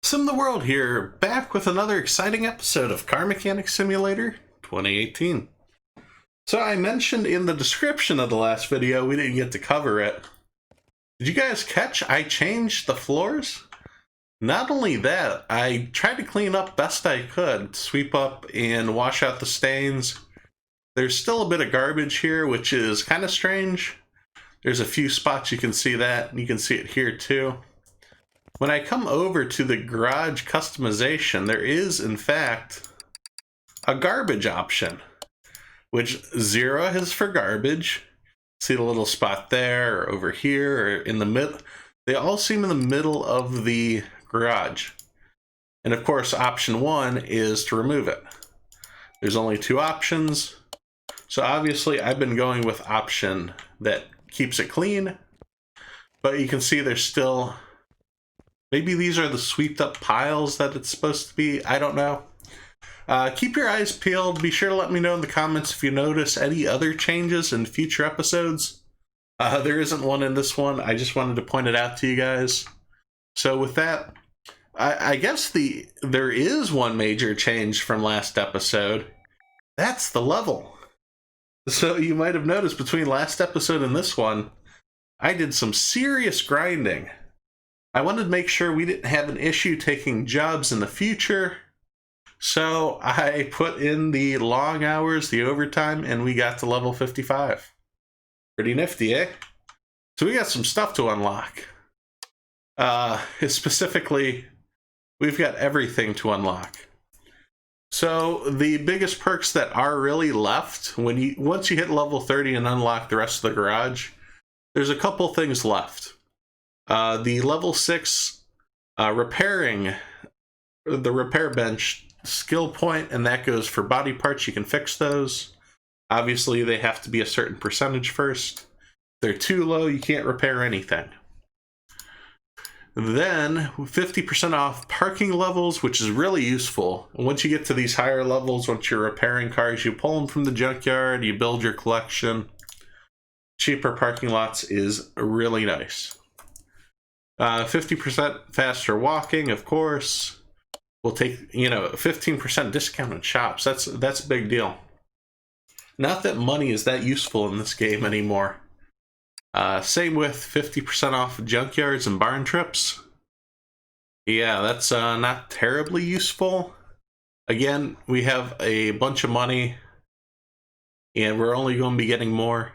SimTheWorld here, back with another exciting episode of Car Mechanic Simulator 2018. So I mentioned in the description of the last video, we didn't get to cover it. Did you guys catch I changed the floors? Not only that, I tried to clean up best I could, sweep up and wash out the stains. There's still a bit of garbage here, which is kind of strange. There's a few spots you can see that, and you can see it here too. When I come over to the garage customization, there is, in fact, a garbage option, which 0 is for garbage. See the little spot there, or over here, or in the middle. They all seem in the middle of the garage. And of course, option 1 is to remove it. There's only 2 options. So obviously, I've been going with option that keeps it clean. But you can see there's still... Maybe these are the swept up piles that it's supposed to be. I don't know. Keep your eyes peeled. Be sure to let me know in the comments if you notice any other changes in future episodes. There isn't one in this one. I just wanted to point it out to you guys. So with that, I guess there is one major change from last episode. That's the level. So you might have noticed between last episode and this one, I did some serious grinding. I wanted to make sure we didn't have an issue taking jobs in the future. So I put in the long hours, the overtime, and we got to level 55. Pretty nifty, eh? So we got some stuff to unlock. Specifically, we've got everything to unlock. So the biggest perks that are really left, once you hit level 30 and unlock the rest of the garage, there's a couple things left. The level 6 repairing, the repair bench skill point, and that goes for body parts. You can fix those. Obviously, they have to be a certain percentage first. If they're too low, you can't repair anything. Then 50% off parking levels, which is really useful. And once you get to these higher levels, once you're repairing cars, you pull them from the junkyard, you build your collection. Cheaper parking lots is really nice. 50% faster walking, of course. We'll take, 15% discount in shops. That's a big deal. Not that money is that useful in this game anymore. Same with 50% off junkyards and barn trips. Yeah, that's not terribly useful. Again, we have a bunch of money, and we're only going to be getting more.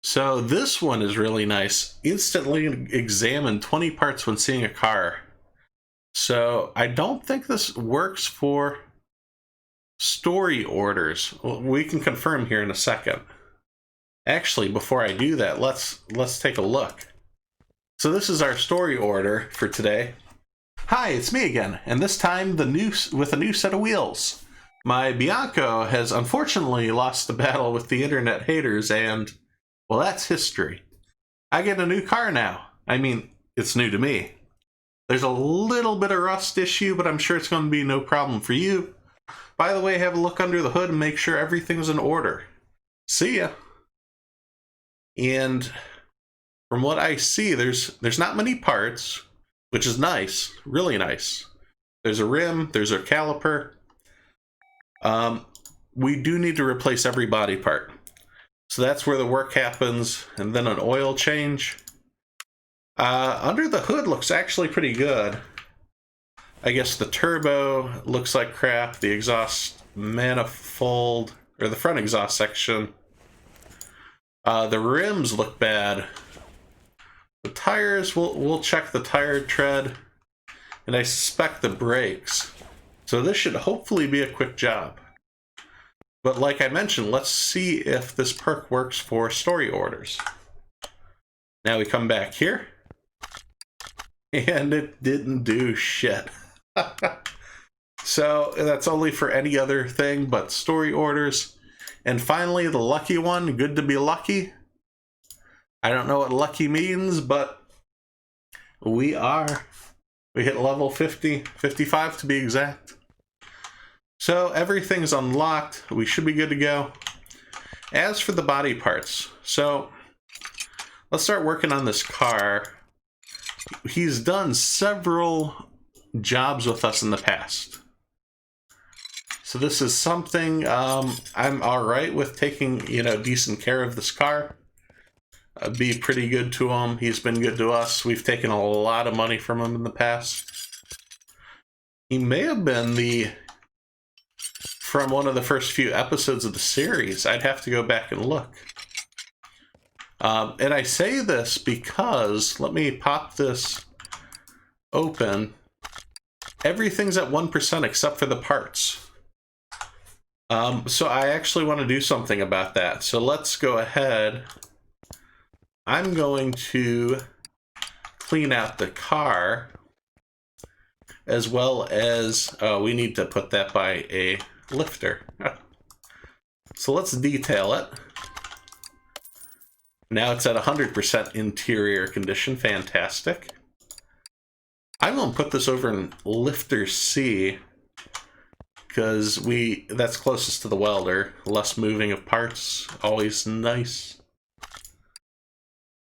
So this one is really nice. Instantly examine 20 parts when seeing a car. So I don't think this works for story orders. We can confirm here in a second. Actually, before I do that, let's take a look. So this is our story order for today. Hi, it's me again, and this time with a new set of wheels. My Bianco has unfortunately lost the battle with the internet haters, and well, that's history. I get a new car now. I mean, it's new to me. There's a little bit of rust issue, but I'm sure it's going to be no problem for you. By the way, have a look under the hood and make sure everything's in order. See ya. And from what I see, there's not many parts, which is nice, really nice. There's a rim, there's a caliper. We do need to replace every body part. So that's where the work happens, and then an oil change. Under the hood looks actually pretty good. I guess the turbo looks like crap. The exhaust manifold, or the front exhaust section. The rims look bad. The tires, we'll check the tire tread, and I suspect the brakes. So this should hopefully be a quick job. But like I mentioned, let's see if this perk works for story orders. Now we come back here, and it didn't do shit. So that's only for any other thing but story orders. And finally, the lucky one, good to be lucky. I don't know what lucky means, but we hit level 50, 55 to be exact. So everything's unlocked. We should be good to go. As for the body parts, so let's start working on this car. he's done several jobs with us in the past. So this is something I'm all right with taking, you know, decent care of this car. Be pretty good to him. He's been good to us. We've taken a lot of money from him in the past. He may have been from one of the first few episodes of the series. I'd have to go back and look. And I say this because, let me pop this open. Everything's at 1% except for the parts. So I actually want to do something about that. So let's go ahead. I'm going to clean out the car, as well as we need to put that by a lifter. So let's detail it. Now it's at 100% interior condition. Fantastic. I'm going to put this over in lifter C, because that's closest to the welder. Less moving of parts, always nice.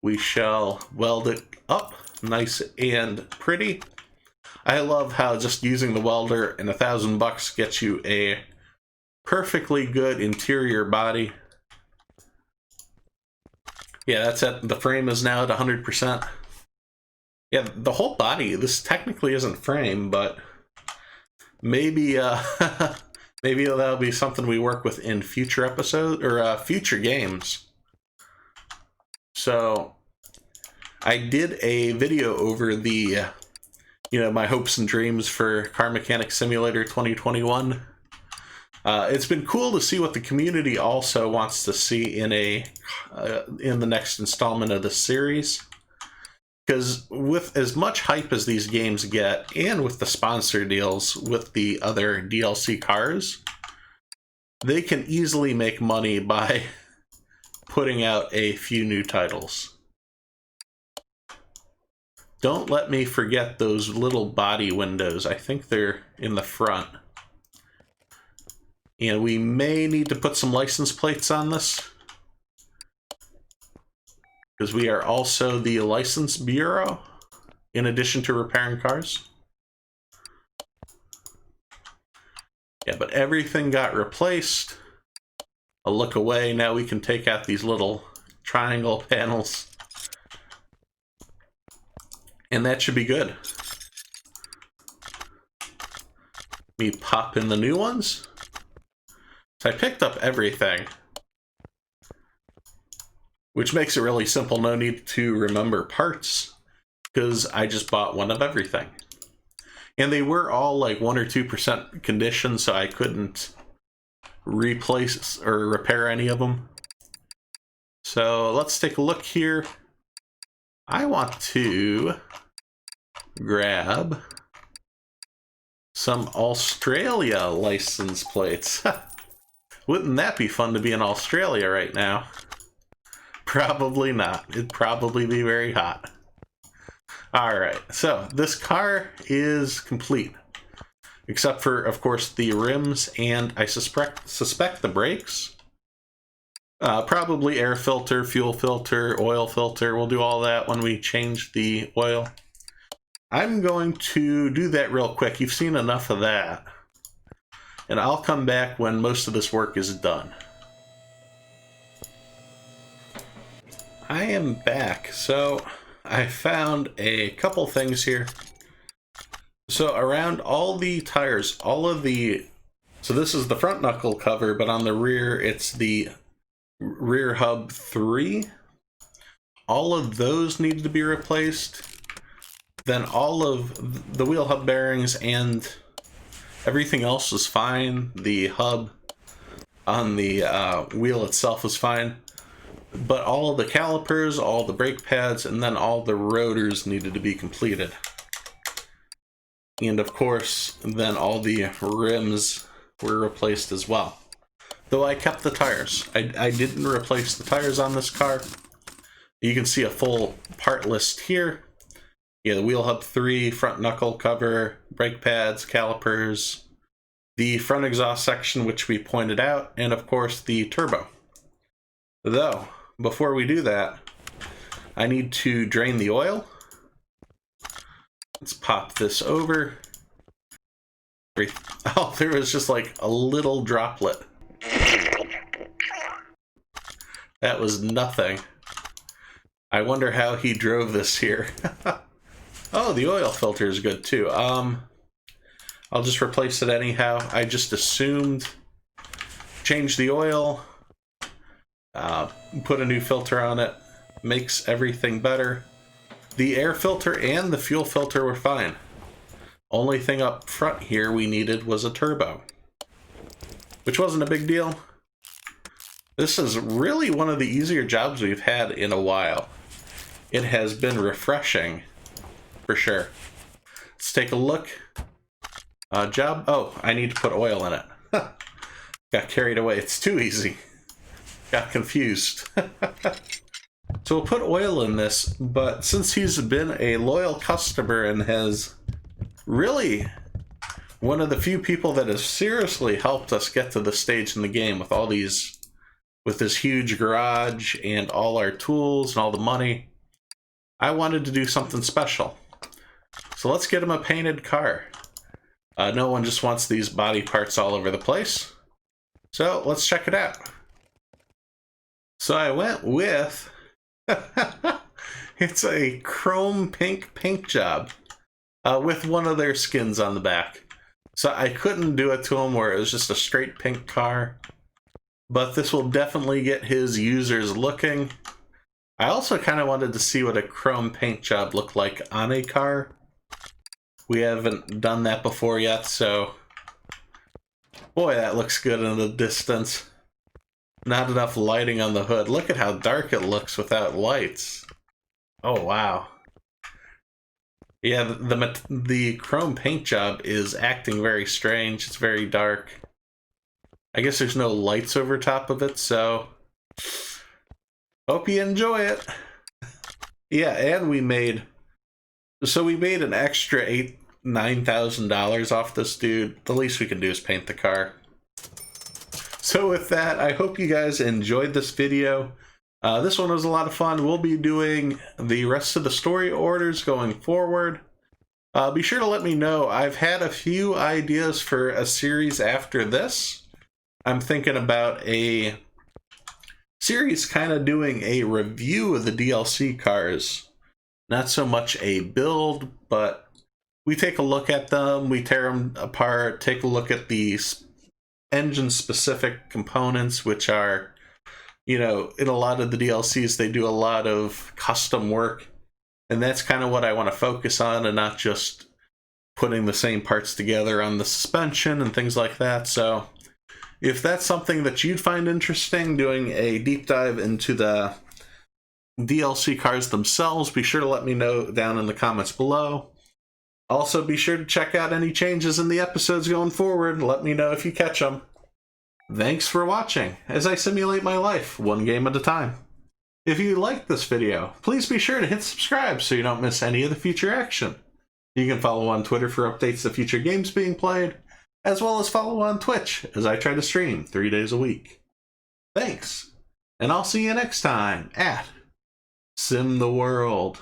We shall weld it up nice and pretty. I love how just using the welder and $1,000 gets you a perfectly good interior body. Yeah, that's it. The frame is now at 100%. Yeah, the whole body, this technically isn't frame, but maybe maybe that'll be something we work with in future episodes or future games. So I did a video over the my hopes and dreams for Car Mechanic Simulator 2021. It's been cool to see what the community also wants to see in the next installment of the series. Because with as much hype as these games get, and with the sponsor deals with the other DLC cars, they can easily make money by putting out a few new titles. Don't let me forget those little body windows. I think they're in the front. And we may need to put some license plates on this, because we are also the license bureau, in addition to repairing cars. Yeah, but everything got replaced. I'll look away. Now we can take out these little triangle panels. And that should be good. Let me pop in the new ones. So I picked up everything, which makes it really simple. No need to remember parts, because I just bought one of everything. And they were all like 1 or 2% condition, so I couldn't replace or repair any of them. So let's take a look here. I want to grab some Australia license plates. Wouldn't that be fun to be in Australia right now? Probably not. It'd probably be very hot. Alright, so this car is complete. Except for, of course, the rims, and I suspect the brakes. Probably air filter, fuel filter, oil filter. We'll do all that when we change the oil. I'm going to do that real quick. You've seen enough of that. And I'll come back when most of this work is done. I am back. So I found a couple things here. So around all the tires, so this is the front knuckle cover, but on the rear it's the rear hub 3. All of those need to be replaced. Then all of the wheel hub bearings and everything else is fine. The hub on the wheel itself is fine. But all of the calipers, all the brake pads, and then all the rotors needed to be completed. And of course, then all the rims were replaced as well. Though I kept the tires. I didn't replace the tires on this car. You can see a full part list here. Yeah, the wheel hub 3, front knuckle cover, brake pads, calipers, the front exhaust section, which we pointed out, and of course the turbo. Though, before we do that, I need to drain the oil. Let's pop this over. Oh, there was just like a little droplet. That was nothing. I wonder how he drove this here. Oh, the oil filter is good too. I'll just replace it anyhow. I just assumed change the oil, put a new filter on it, makes everything better. The air filter and the fuel filter were fine. Only thing up front here we needed was a turbo, which wasn't a big deal. This is really one of the easier jobs we've had in a while. It has been refreshing, for sure. Let's take a look. Job. Oh, I need to put oil in it. Got carried away. It's too easy. Got confused. So we'll put oil in this, but since he's been a loyal customer and has really one of the few people that has seriously helped us get to this stage in the game with all these, with this huge garage and all our tools and all the money, I wanted to do something special. So let's get him a painted car. No one just wants these body parts all over the place. So let's check it out. So I went with, it's a chrome pink paint job with one of their skins on the back. So I couldn't do it to him where it was just a straight pink car. But this will definitely get his users looking. I also kind of wanted to see what a chrome paint job looked like on a car. We haven't done that before yet, so boy, that looks good in the distance. Not enough lighting on the hood. Look at how dark it looks without lights. Oh, wow. Yeah, the chrome paint job is acting very strange. It's very dark. I guess there's no lights over top of it, so hope you enjoy it. Yeah, and we made an extra $9,000 off this dude. The least we can do is paint the car. So with that, I hope you guys enjoyed this video. This one was a lot of fun. We'll be doing the rest of the story orders going forward. Be sure to let me know. I've had a few ideas for a series after this. I'm thinking about a series kind of doing a review of the DLC cars. Not so much a build, but we take a look at them, we tear them apart, take a look at the engine-specific components, which are, you know, in a lot of the DLCs, they do a lot of custom work, and that's kind of what I want to focus on, and not just putting the same parts together on the suspension and things like that. So if that's something that you'd find interesting, doing a deep dive into the DLC cars themselves, be sure to let me know down in the comments below. Also, be sure to check out any changes in the episodes going forward. Let me know if you catch them. Thanks for watching as I simulate my life, one game at a time. If you liked this video, please be sure to hit subscribe so you don't miss any of the future action. You can follow on Twitter for updates of future games being played, as well as follow on Twitch as I try to stream 3 days a week. Thanks, and I'll see you next time at SimTheWorld.